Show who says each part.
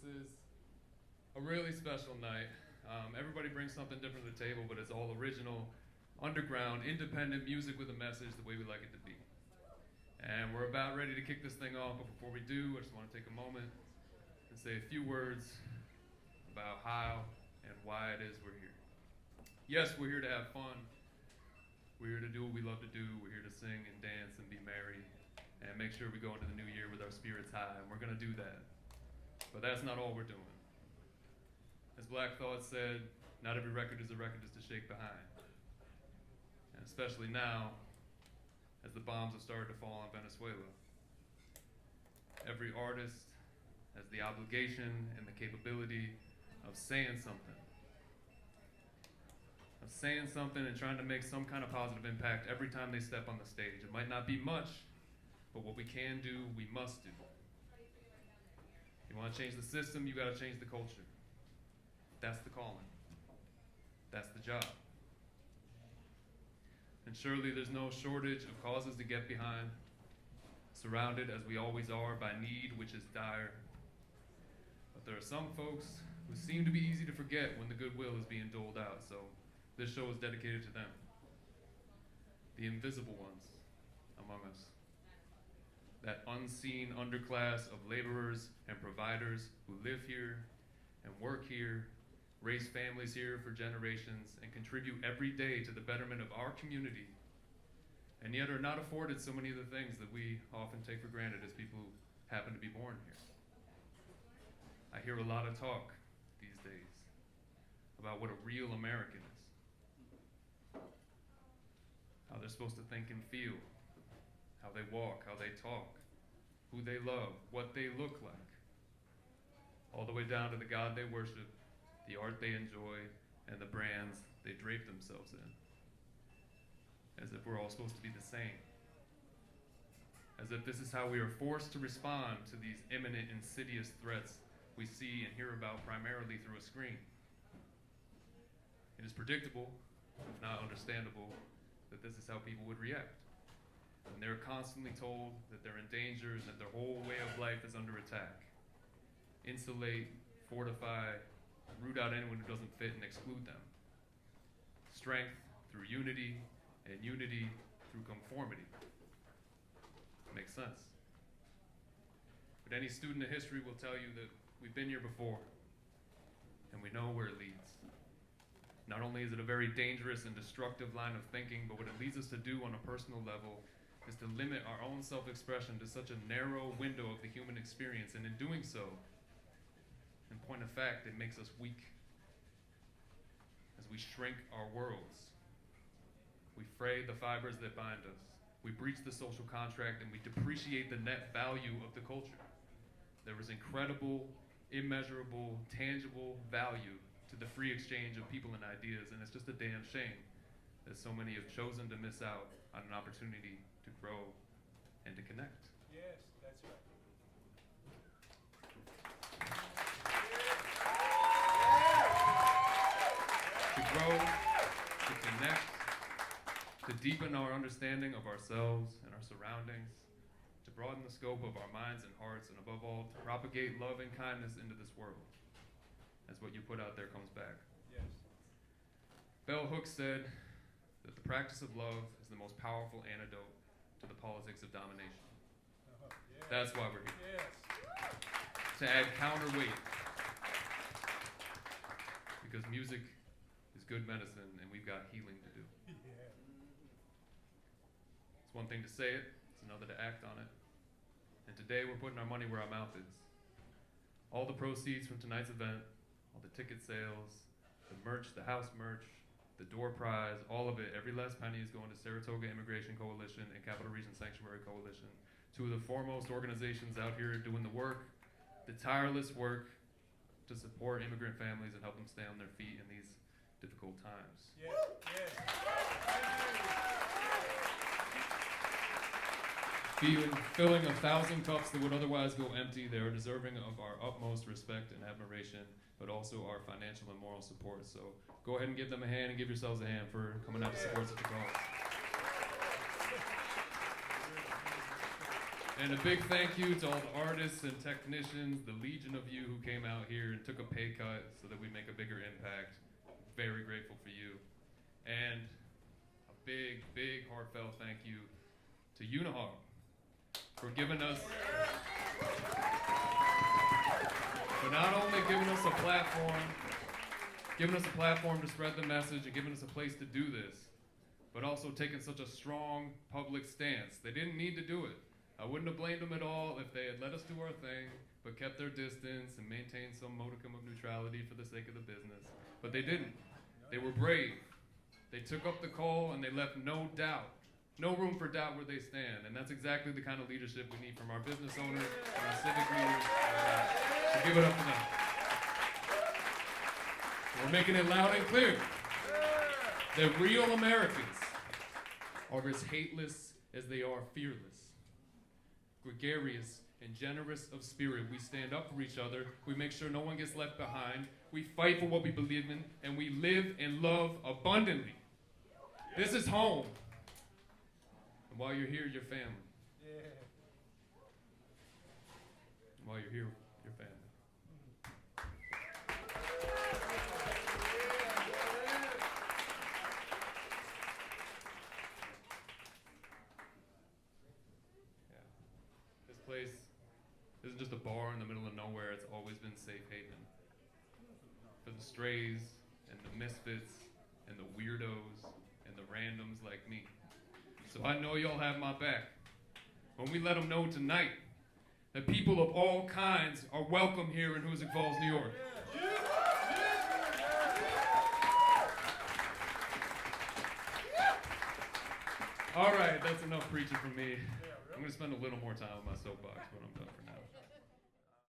Speaker 1: This is a really special night. Everybody brings something different to the table, but it's all original, underground, independent music with a message the way we like it to be. And we're about ready to kick this thing off, but before we do, I just want to take a moment and say a few words about how and why it is we're here. Yes, we're here to have fun. We're here to do what we love to do. We're here to sing and dance and be merry and make sure we go into the new year with our spirits high, and we're going to do that. But that's not all we're doing. As Black Thought said, not every record is a record just to shake behind. And especially now, as the bombs have started to fall on Venezuela, every artist has the obligation and the capability of saying something. Of saying something and trying to make some kind of positive impact every time they step on the stage. It might not be much, but what we can do, we must do. You want to change the system, you got to change the culture. That's the calling. That's the job. And surely there's no shortage of causes to get behind, surrounded as we always are by need, which is dire. But there are some folks who seem to be easy to forget when the goodwill is being doled out, so this show is dedicated to them. The invisible ones among us. That unseen underclass of laborers and providers who live here and work here, raise families here for generations, and contribute every day to the betterment of our community, and yet are not afforded so many of the things that we often take for granted as people who happen to be born here. I hear a lot of talk these days about what a real American is, how they're supposed to think and feel, how they walk, how they talk, who they love, what they look like, all the way down to the God they worship, the art they enjoy, and the brands they drape themselves in. As if we're all supposed to be the same. As if this is how we are forced to respond to these imminent, insidious threats we see and hear about primarily through a screen. It is predictable, if not understandable, that this is how people would react. And they're constantly told that they're in danger and that their whole way of life is under attack. Insulate, fortify, root out anyone who doesn't fit and exclude them. Strength through unity, and unity through conformity. Makes sense. But any student of history will tell you that we've been here before, and we know where it leads. Not only is it a very dangerous and destructive line of thinking, but what it leads us to do on a personal level is to limit our own self-expression to such a narrow window of the human experience, and in doing so, in point of fact, it makes us weak. As we shrink our worlds, we fray the fibers that bind us, we breach the social contract, and we depreciate the net value of the culture. There is incredible, immeasurable, tangible value to the free exchange of people and ideas, and it's just a damn shame that so many have chosen to miss out on an opportunity to grow and to connect.
Speaker 2: Yes, that's right.
Speaker 1: To grow, to connect, to deepen our understanding of ourselves and our surroundings, to broaden the scope of our minds and hearts, and above all, to propagate love and kindness into this world, as what you put out there comes back.
Speaker 2: Yes.
Speaker 1: Bell Hooks said that the practice of love is the most powerful antidote to the politics of domination.
Speaker 2: Yes.
Speaker 1: That's why we're here.
Speaker 2: Yes.
Speaker 1: To add counterweight. Because music is good medicine, and we've got healing to do.
Speaker 2: Yeah.
Speaker 1: It's one thing to say it, it's another to act on it. And today we're putting our money where our mouth is. All the proceeds from tonight's event, all the ticket sales, the merch, the house merch, the door prize, all of it, every last penny is going to Saratoga Immigration Coalition and Capital Region Sanctuary Coalition, two of the foremost organizations out here doing the work, the tireless work to support immigrant families and help them stay on their feet in these difficult times.
Speaker 2: Yes. Yes.
Speaker 1: Filling 1,000 cups that would otherwise go empty, they are deserving of our utmost respect and admiration, but also our financial and moral support. So go ahead and give them a hand and give yourselves a hand for coming out to support such a cause. And a big thank you to all the artists and technicians, the legion of you who came out here and took a pay cut so that we make a bigger impact. Very grateful for you. And a big, big heartfelt thank you to Unihog for giving us, for not only giving us a platform to spread the message and giving us a place to do this, but also taking such a strong public stance. They didn't need to do it. I wouldn't have blamed them at all if they had let us do our thing, but kept their distance and maintained some modicum of neutrality for the sake of the business. But they didn't. They were brave. They took up the call and they left no doubt, no room for doubt where they stand. And that's exactly the kind of leadership we need from our business owners and our civic leaders. So give it up to them. We're making it loud and clear that real Americans are as hateless as they are fearless. Gregarious and generous of spirit, we stand up for each other. We make sure no one gets left behind. We fight for what we believe in, and we live and love abundantly. This is home. And while you're here, your family. And while you're here, your family. Place isn't just a bar in the middle of nowhere. It's always been safe haven for the strays and the misfits and the weirdos and the randoms like me. So I know y'all have my back when we let them know tonight that people of all kinds are welcome here in Hoosick Falls, New York. All right, that's enough preaching from me. I'm going to spend a little more time on my soapbox, but I'm done for now.